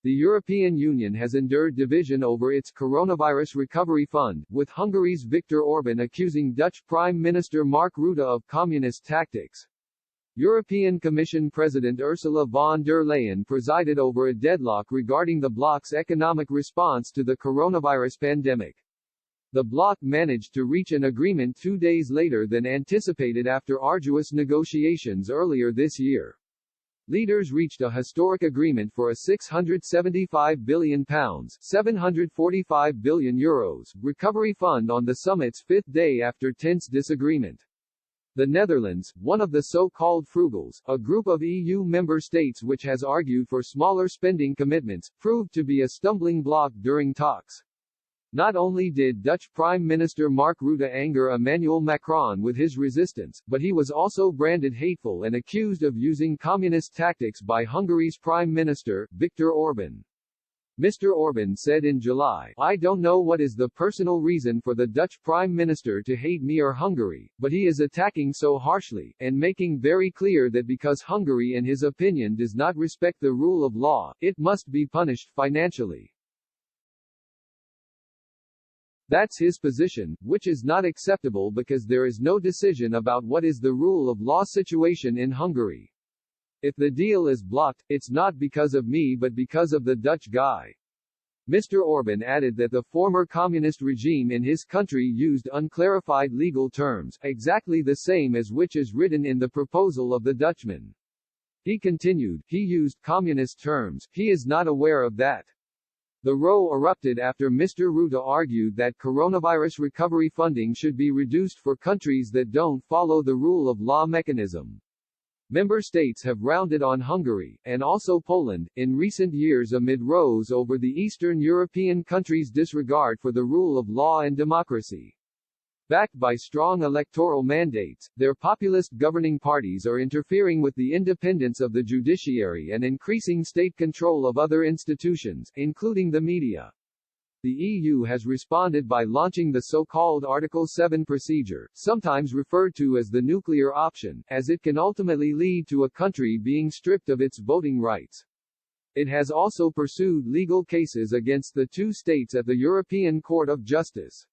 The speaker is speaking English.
The European Union has endured division over its coronavirus recovery fund, with Hungary's Viktor Orban accusing Dutch Prime Minister Mark Rutte of communist tactics. European Commission President Ursula von der Leyen presided over a deadlock regarding the bloc's economic response to the coronavirus pandemic. The bloc managed to reach an agreement 2 days later than anticipated after arduous negotiations earlier this year. Leaders reached a historic agreement for a £675 billion (745 billion euros) recovery fund on the summit's fifth day after tense disagreement. The Netherlands, one of the so-called frugals, a group of EU member states which has argued for smaller spending commitments, proved to be a stumbling block during talks. Not only did Dutch Prime Minister Mark Rutte anger Emmanuel Macron with his resistance, but he was also branded hateful and accused of using communist tactics by Hungary's Prime Minister, Viktor Orban. Mr. Orban said in July, "I don't know what is the personal reason for the Dutch Prime Minister to hate me or Hungary, but he is attacking so harshly, and making very clear that because Hungary in his opinion does not respect the rule of law, it must be punished financially." That's his position, which is not acceptable because there is no decision about what is the rule of law situation in Hungary. If the deal is blocked, it's not because of me but because of the Dutch guy. Mr. Orban added that the former communist regime in his country used unclarified legal terms, exactly the same as which is written in the proposal of the Dutchman. He continued, he used communist terms, he is not aware of that. The row erupted after Mr. Rutte argued that coronavirus recovery funding should be reduced for countries that don't follow the rule of law mechanism. Member states have rounded on Hungary, and also Poland, in recent years amid rows over the Eastern European countries' disregard for the rule of law and democracy. Backed by strong electoral mandates, their populist governing parties are interfering with the independence of the judiciary and increasing state control of other institutions, including the media. The EU has responded by launching the so-called Article 7 procedure, sometimes referred to as the nuclear option, as it can ultimately lead to a country being stripped of its voting rights. It has also pursued legal cases against the two states at the European Court of Justice.